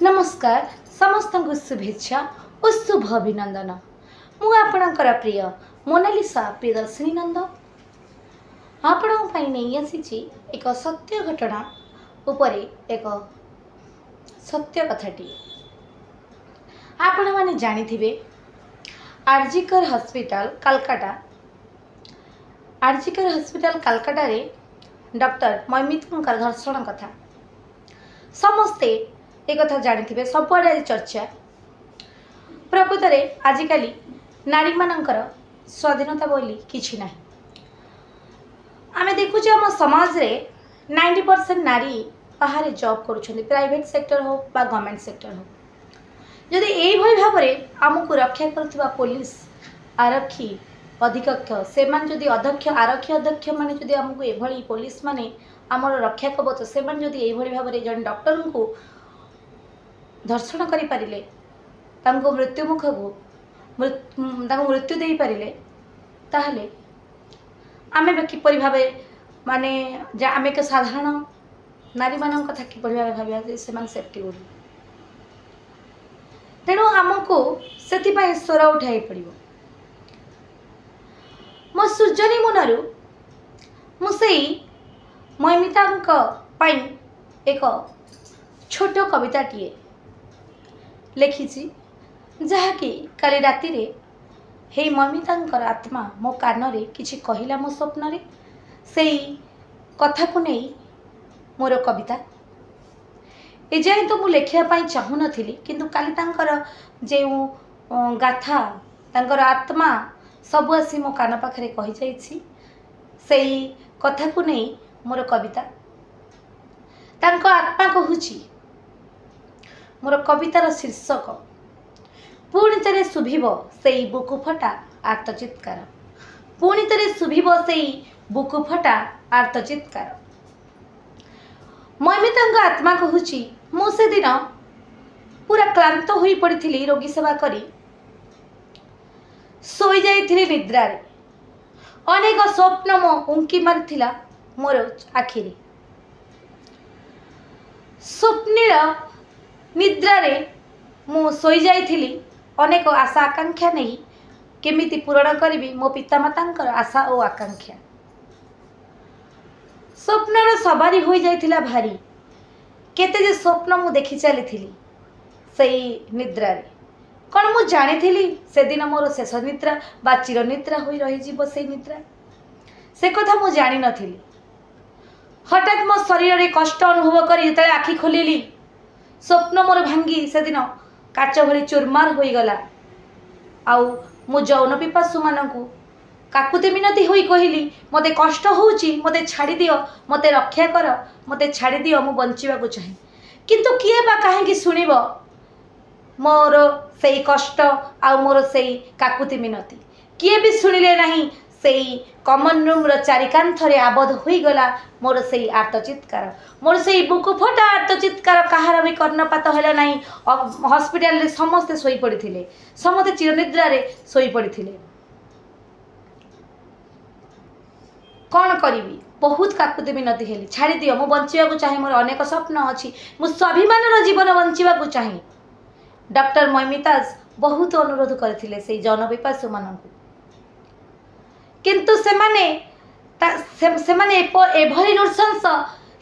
नमस्कार समस्त शुभेच्छा और शुभ अभिनंदन। मु आपणकर प्रिय मोनालिसा प्रियदर्शिनी नंद आपण नहीं आसी एक सत्य घटना उपरे एक सत्य कथाटी। आपण माने जानिथिबे आरजीकर हॉस्पिटल कलकत्ता आरजीकर हॉस्पिटल कलकत्ता रे डॉक्टर मयमितंकर धर्षण कथा समस्ते एक कथा जानिथिबे। सबुआडे चर्चा प्रकृत में आजिकाली नारी मानकर स्वाधीनता बोली किछि नाही। आमे देखुचे आम समाज रे 90% नारी बाहर जॉब करुछन्ति, प्राइवेट सेक्टर हो बा गवर्नमेंट सेक्टर हो। जदि एई भई भाबरे आमको रक्षा करथुबा पुलिस आरक्षी अधिकक्ष से माने जदि अध्यक्ष आरक्षी अध्यक्ष माने जदि आमको एभली पुलिस माने आमर रक्षा कवच से माने जदि एई भली भाबरे जन डॉक्टर को धर्षण करि पारिले तांको मृत्यु मुख को मृत्यु दे पारिले ताहले आमे किपरि भाबे माने आमे के साधारण नारी मान कथा किपरि भाबे भाबिया से मान सेफ्टी बोली। तेणु आमको से स्वर उठाई पड़ो। मो सूर्यनी मुनरु मुसेई मयमितांक पाई एक छोट कविताटीए लिखिছি जहाँकि काली राति रे हे मयमितांकर आत्मा मो कान रे किछि कहिला मो स्वप्न रे सेई कथा को नहीं मोर कविता ए जाए तो मु लेखिया पाई चाहू नथिली, किंतु काली तांकर जे गाथा तांकर आत्मा सब आसी मो कान पाखरे कहि जाइछि सेई कथा को नहीं मोर कविता। तांको आत्मा कहूछि मोर कवितार शीर्षक पुणी थे शुभिब से बुकु फटा आर्तचित्कार, पुणी थे शुभिब से बुकु फटा आर्तचित्कार। मयमितांक आत्मा कहूछि मु से दिन पूरा क्लांत होई पड़ी रोगी सेवा करी सोई जाइथिली निद्रा रे। अनेक स्वप्न मो उंकी मारिथिला मोर आखिरे। स्वप्निल निद्रा रे मु सोई जाइथिली अनेक आशा आकांक्षा नहीं केमिति पूरण करी मो पितामातांकर आशा और आकांक्षा। स्वप्नर सवारी हो जाइथिला भारी केते जे स्वप्न मु देखि चली थिली सही निद्रा रे। कौन मु जानी थिली से दिन मोर शेष निद्रा बा चिर निद्रा होई रही जीव से निद्रा से कथा मु जानी नथिली। हठात मो शरीर रे कष्ट अनुभव करी जतले आखि खोलिली स्वप्न मोर भांगी से दिन काच भली चुरमार हो गला। आउ मु जौन पिपासु मानकु काकुति मिनती होई कहली मते कष्ट होउची मते छाड़ी दियो, मते रक्षा कर, मते छाड़ी दियो, मु बंचिबा को चाहे। किंतु किए बा काहे कि सुनिबो मोर सेई कष्ट आउ मोर सेई काकुति मिनती किए भी सुनिले नहीं। सेई कमन रूम रो चारिकांथरे आबद्ध होई गला मोर सेई आर्तचित्कार, मोर सेई बुकु फटा आर्तचित्कार कहार भी कर्णपात हैला नहीं। हॉस्पिटल रे समस्ते सोई पड़िथिले, समस्ते चिरनिद्रा रे सोई पड़िथिले। कौन करिबी बहुत काकुति मिनती हेली छाड़ी दियो, मु बंचिबा को चाहे, मोर अनेक स्वप्न अछि, मु स्वाभिमान रो जीवन बंचिबा को चाहे। डॉक्टर मयमिताज बहुत अनुरोध करथिले सेई जौन पिपासु मानकु, किंतु सेमाने एभली नृशंस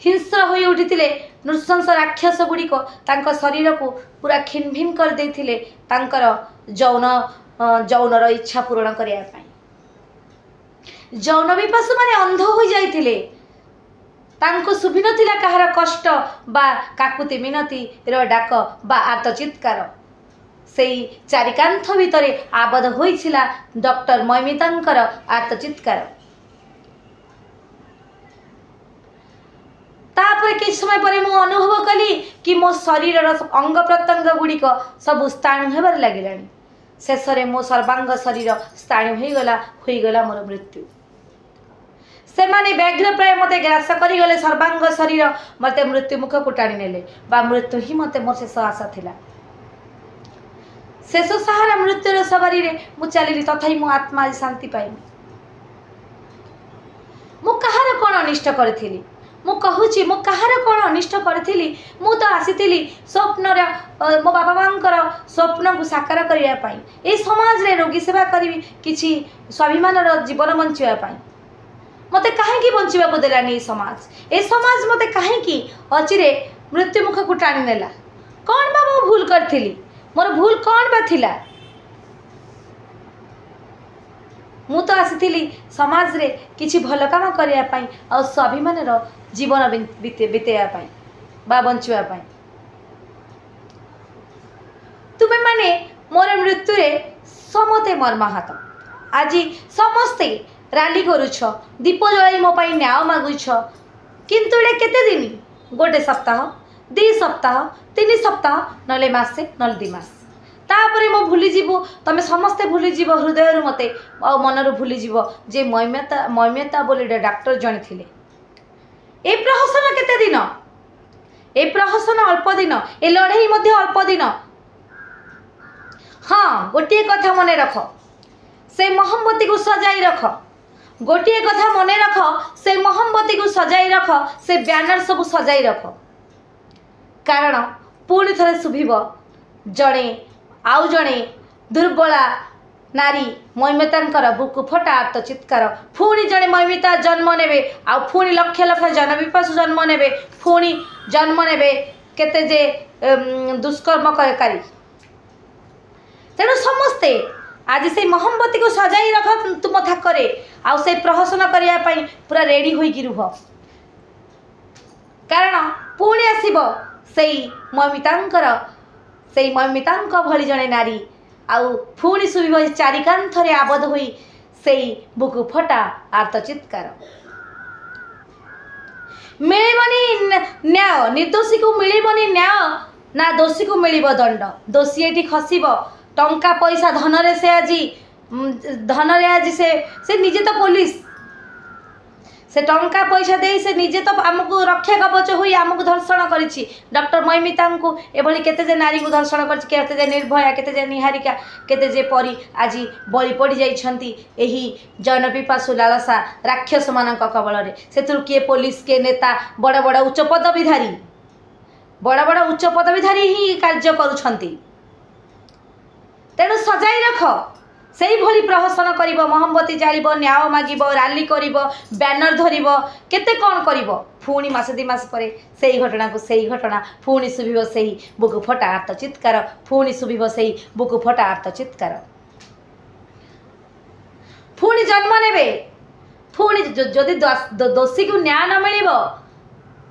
हिंस्र होई उठिथिले। नृशंस राक्षस गुड़िक तांको शरीर को पूरा खिनभिन कर देथिले तांकर जौनर इच्छा पूरण करिया पाई। जौन विपासु माने अंध हो जाइथिले, तांको सुभि नथिला कहार कष्ट बा काकुति मिनती रो डाक बा आर्तचित्कार। सेई चारिकांथ भितरे आबद्ध होइछिला डॉक्टर मयमितांकर आर्तचित्कार। तापर किछ समय परे मु अनुभव कली कि मो शरीर अंग प्रत्यंग गुड़िक सब स्थाणु हेबार लागिलानी। शेषरे मो सर्वांग शरीर स्थाणु होइगला मोर मृत्यु। से माने व्याघ्र प्राय मते ग्रास करी गले सर्वांग शरीर मते मृत्यु मुख को टाणी नेले बा मृत्यु ही मते मोर शेष आशा थिला। शेष सहारा मृत्युर सवारी रे मु चलिली, तथापि मो आत्मा आज शांति पाइनी। मु कहार कौन अनिष्ट करी मु कहूची मु कहार कौन अनिष्ट करी मु तो आसी स्वप्नर मो बाबा मांकर स्वप्न को साकार करने ये समाज रे रोगी सेवा करी किसी स्वाभिमान जीवन बंचापी मते कहीं बंचा देलानी ये समाज मते कहीं अचिरे मृत्यु मुख को टाणी नेला कौन बा मु भूल करी मोर भूल कौन बा थिला मु तो आसी समाज रे किसी भल काम करने और स्वाभिमान जीवन बीतेवाई बा बंचापी तुम्हें माने मोर मृत्यु रे समते मर्माहत आज समस्ते राली करुछ दीप जलाई मो पाई न्याय मागुछ किंतु एटा केते दिन गोटे सप्ताह 2 सप्ताह 3 सप्ताह नले मासे नले 2 मास तापरे मो भूली जीवो तमे समस्ते भूली जीवो हृदय मते और मनरु भूली जीवो जे मयम्यता बोली डॉक्टर जणे थिले ए प्रहसन केते दिन ए प्रहसन अल्प दिन ए लड़ाई मध्य अल्प दिन हाँ गोटे कथा मन रख से मोहम्मती को सजाई रख गोटे कथा मन रख से मोहम्मती को सजाई रख से ब्यानर सब सजाई रख कारण पुणी थे शुभिब जड़े आउ जड़े दुर्बला नारी मयमिता बुकु फटा आर्त चित्कार पुणी जड़े मयमिता जन्म ने पुणी लक्ष लक्ष जनविपाशु जन्म ने पुणी जन्म ने केते जे दुष्कर्मकारी तेणु समस्ते आज से मोहम्मती को सजाई रख तुम थाकरे आउ से प्रहसन करने पूरा रेडी होइकी रुह कारण पुणी आसब से मयमिता भली जड़े नारी आउ पुणी शुभ चारिकांथरे आबद्ध होई से बुकु फटा आर्त चित्कार मिलबनी न्याय निर्दोषी को मिलबनी न्याय ना दोषी को मिल दंड दोषी ये खसब टंका पैसा धन से आज से निजे तो पुलिस से टंका पैसा दे से निजे तो आमको रक्षा कवच हुई आमको धर्षण करिछि डॉक्टर मयमिता को एभली केते नारी को धर्षण करिछि केते निर्भया केते निहारिका केते जे परी आज बलि पड़ी जाइछंती एही जनपिपासु लालसा राक्षस मानक कबल रे सेतु किए पुलिस के नेता बड़ बड़ उच्च पदवीधारी ही कार्य करुछंती तेणु सजाई रख से भली प्रहसन करिब मोहम्मती जालिब न्याय मागिब राली करिब बैनर धरिब केते कौन करिब पुणी मासे 2 मास परे सेही घटना को सेही घटना पुणी शुभिब सेही बुकु फटा आर्त चित्कार पुणी शुभिब सेही बुकु फटा आर्त चित्कार पुणी जन्म नेबे पुणी जदि दोषी को न्याय न मिलिब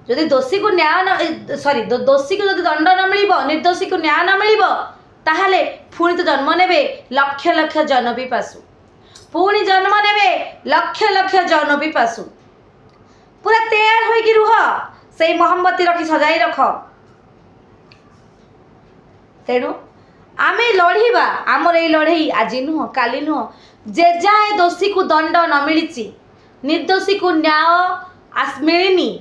जदि दोषी को न्याय दोषी को जदि दंड न मिलिब निर्दोषी को न्याय न मिलिब ताहले पुणी तो जन्म नेबे लक्ष लक्ष जनपिपासु पुणी जन्म नेबे लक्ष लक्ष जनपिपासु पूरा तैयार होइकी रुह से मोहम्मती रखी सजाई रख तेणु आमे लड़ीबा आमर ये लड़ई आज नुह काली नुह जे जाए दोषी को दंड न मिली निर्दोषी को न्याय मिलनी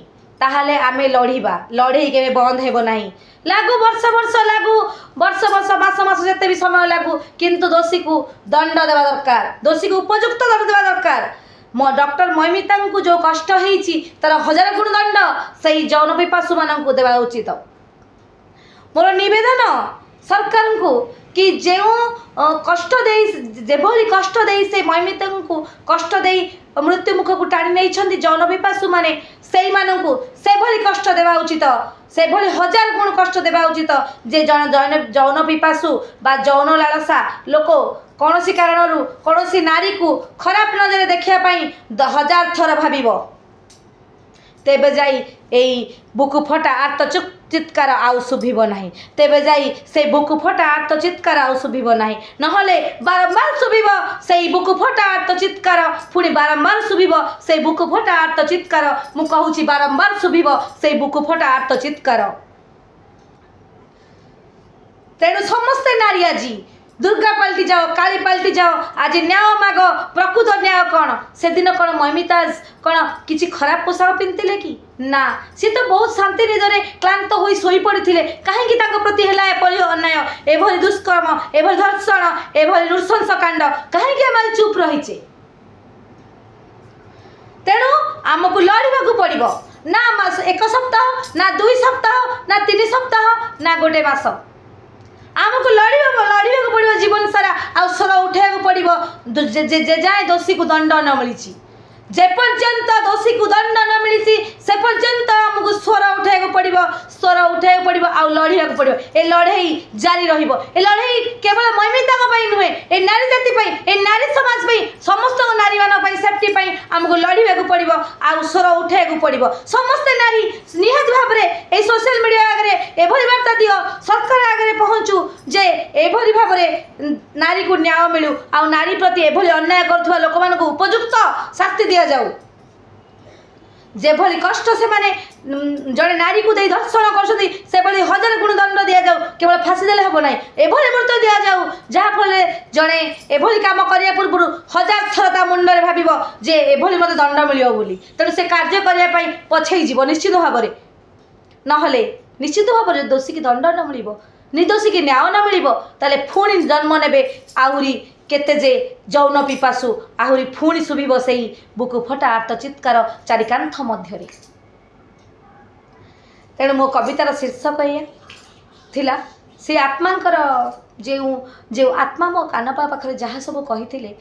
ताहले आमे लड़ीबा लड़ई के बंद हेबो नहीं लागू वर्ष वर्ष मास मास जिते भी समय लागू किंतु दोषी को दंड देवा दरकार दोषी को उपयुक्त दंड देवा दरकार डॉक्टर मयमिता को जो कष्ट होईची तार 1000 गुण दंड से जौन पिपासु मान को देवा उचित मोर निवेदन सरकार को कि जो कष्ट दे जेभली कष्ट दे से मयमिता को कष्ट दे मृत्यु मुख को टाणी नहीं जौन पिपासु माने से मानू से भली कष्ट देवा उचित से भली 1000 गुण कष्ट देवा उचित जे जौन पिपासु बा जौन लालसा लोक कौन सी कारण कौन सी नारी को खराब नजर देखापी 1000 थर भाव तेबे जाई एई बुकु फटा आर्त चित्कार आउ शुभिब नहीं तेबे जाई से बुकु फटा आर्त चित्कार आउ शुभिब नहीं नहले बारंबार शुभिब से बुकु फटा आर्त चित्कार पुणी बारंबार शुभिब से बुकु फटा आर्त चित्कार मु कहूची बारंबार शुभिब से बुकु फटा आर्त चित्कार तेणु समस्ते नारी आज दुर्गा पलटि जाओ काली पलटि जाओ आज न्याय माग प्रकृत न्याय कौन से दिन कौन मयमिता कौन किसी खराब पोशाक पिंधले कि ना सी तो बहुत शांति निदरे क्लांत हो शोई पड़े कहीं प्रति है एपरी अन्याय एभली दुष्कर्म एभली धर्षण एभली नृशंस कांड कहीं आम चुप रहीचे तेणु आमको लड़ाक पड़ो ना मास 1 सप्ताह ना 2 सप्ताह ना 3 सप्ताह ना गोटे मास आमको लड़ाई पड़ो जीवन सारा आ स्वर उठा पड़ो जाए दोषी को दंड न मिली जेपर्यंत दोषी को दंड न मिली से पर्यंत आमको स्वर उठा पड़ो स्वर उठा पड़ो आ लड़ा पड़ो ए लड़ाई जारी रहिबो ए लड़ाई केवल ममिता नुहे ए नारी जाति ए नारी समाज समस्त नारी मान सेफ्टी आमको लड़ा पड़ो आ स्वर उठा पड़ो समस्त नारी निहत भाव में सोशल मीडिया आगे एभली वार्ता दियो सरकार आगे पहुँचू जे एभली भाव में नारी को न्याय मिलू आ नारी प्रति एभली अन्याय करुवा लोक मान उपयुक्त शास्ति दि जाऊ जेभली कष्ट से माने जड़े नारी को दे दर्शन कर 1000 गुण दंड दि जाऊ केवल फाँसी देले हम ना एभली मृत्यु दि जाऊ जहाँफल जड़े एभली काम करने पूर्व 1000 थर ता मुंडे भाव जे एभली मत दंड मिलियो बोली तेणु से कार्य करने पछे निश्चित भाव में नहले निश्चित भाव में दोषी की दंड न मिल निर्दोषी की न्याय न मिल ताले पुणी जन्म ने आहरी केते जे जौन पिपासु आहरी पुणी शुभ से बुकु फटा आर्त चित्कार चारिकांथ मध्य तेणु मो कवितार शीर्षक थिला से आत्मांकर जो आत्मा मो कानपा पाखे जहाँ सब कही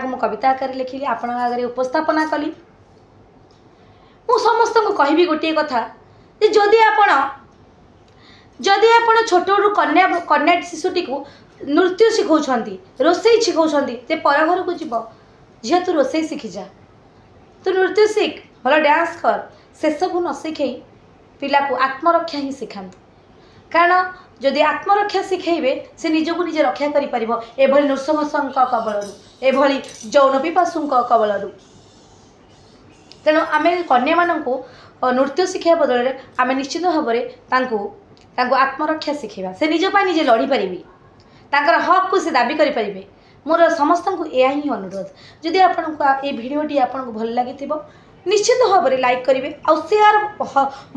मो कविता आकार लिखिली आपण आगे उपस्थापना कली मु समस्त को कहबी गोटे कथा जदि आपण छोट कन्या शिशुटी को नृत्य शिखाऊँ रोसई शिखाऊँ ते पर घर को जीव झील तू रोसई शिखी जा तू नृत्य शिख भल डांस कर से सब न शिखई पिला को आत्मरक्षा ही शिखातु कारण जदि आत्मरक्षा शिखेबे से निजको निजे रक्षा करें एभली नृशंस कबलू एभली जौन पिपासु कबलू तेणु आम कन्या मान नृत्य शिक्षा बदल में आम निश्चित भाव में आत्मरक्षा शिखेबा से निज निजे लड़ी पारि तांकर हक को से दाबी करें मोर समस्त को यह ही अनुरोध जदि आपको ये भिडटी आपको भल लगी निश्चित भाव में लाइक करेंगे आ सेयार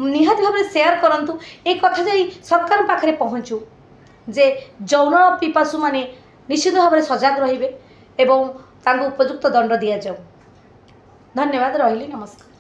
निहाती भाव में सेयार करूँ ये कथा जा सरकार पाखे पहुँचू जे जौन पिपासु माने निश्चित भाव में सजग रे एवं उपयुक्त दंड दि जाऊ। धन्यवाद। रही नमस्कार।